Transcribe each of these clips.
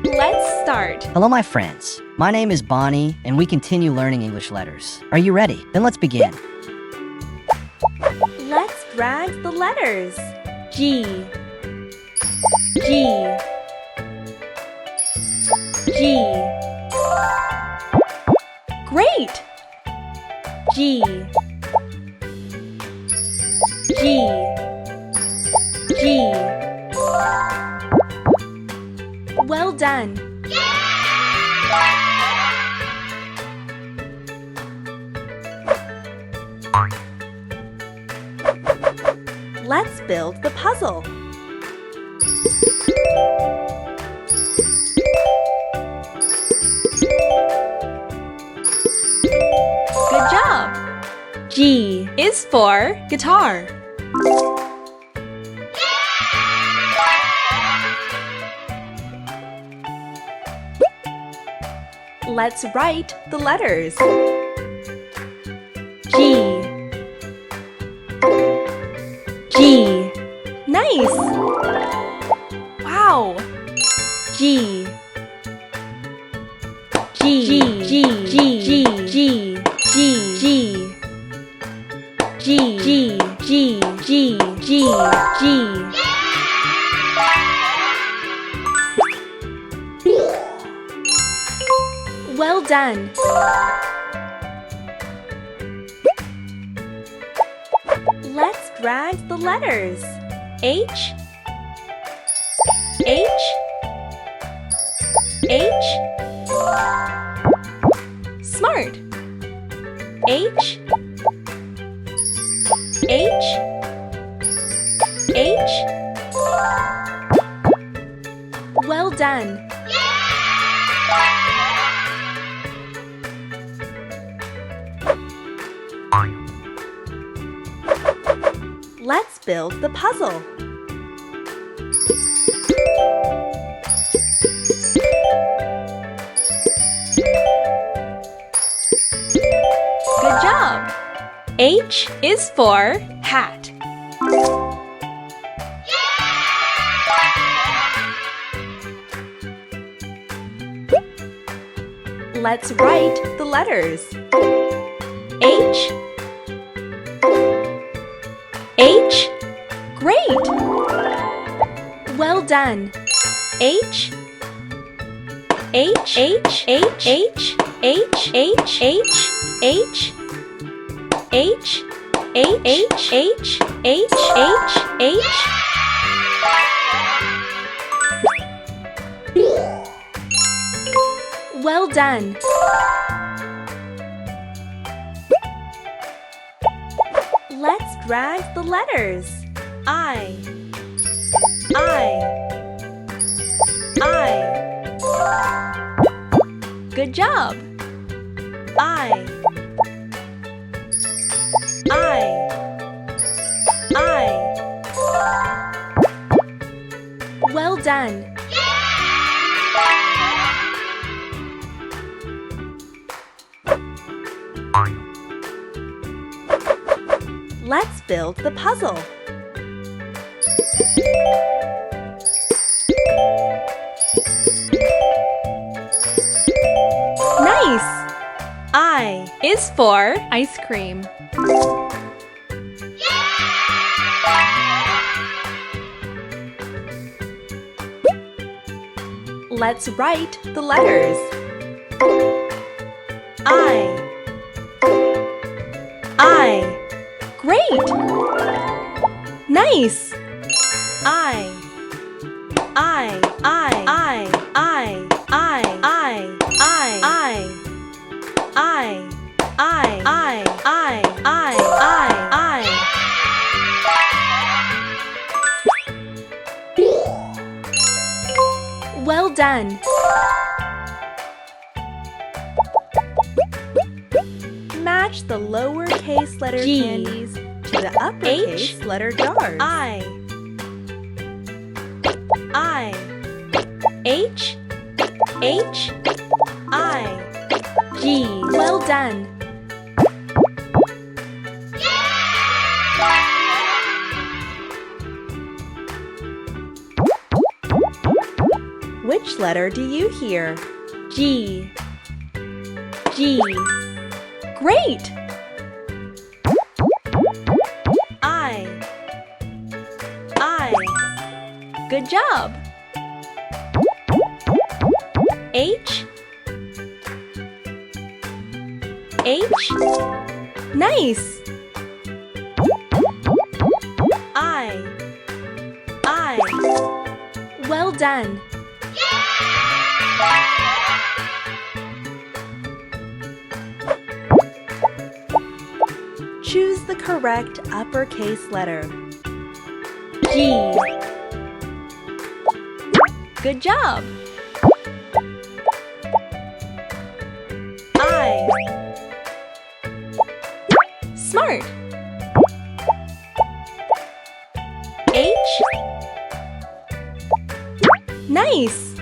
Let's start. Hello, my friends. My name is Bonnie, and we continue learning English letters. Are you ready? Then let's begin. Let's drag the letters. G, G, G. Great! G, G, G. Well done. Let's build the puzzle. Good job! G is for guitar. Let's write the letters. G, G. Nice! Wow! G, G, G, G, G, G, G, G, G, G, G, G, G. Well done! Let's drag the letters. H, H, H. Smart! H, H, H. Well done! Let's build the puzzle. Good job! H is for hat. Let's write the letters. H, H. Great! Well done. H, H, H, H, H, H, H, H, H, H, H, H, H, H. Well done. Let's drag the letters. I. Good job. I. Well done. Let's build the puzzle. Nice! I is for ice cream. Let's write the letters. I. Great! Nice! I. Well done! Match the lowercase letter G, candies to the uppercase letter jars. I, H, I, G. Well done! Which letter do you hear? G. G. Great! I. Good job! H. H. Nice! I. Well done! Choose the correct uppercase letter. G. Good job! I. Smart! H. Nice!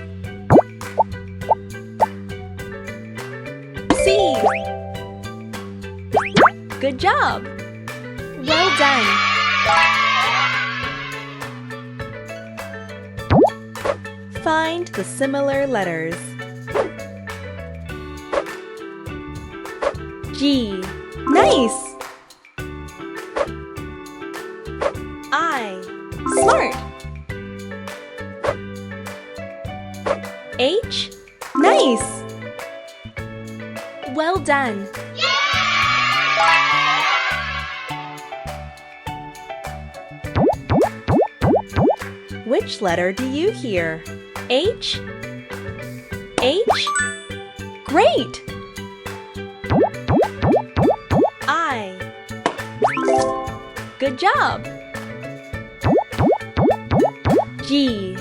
C. Good job! Well done! Find the similar letters. G. Nice! I. Smart! H. Nice! Well done! Which letter do you hear? H. H. Great! I. Good job! G.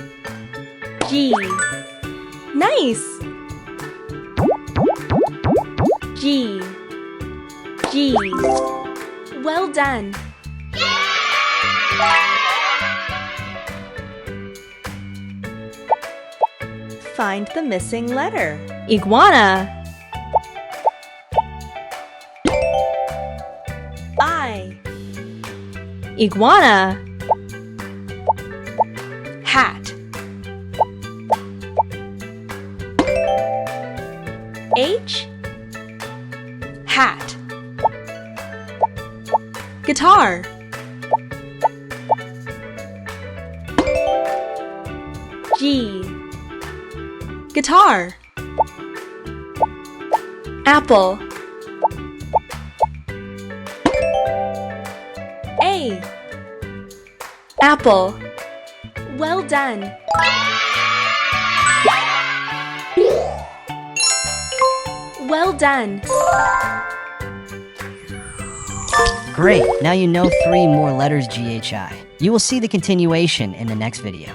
G. Nice! G. G. Well done! Find the missing letter. Iguana. I. Iguana. Hat. H. Hat. Guitar. G. Guitar. Apple. A. Apple. Well done. Well done. Great, now you know 3 more letters GHI. You will see the continuation in the next video.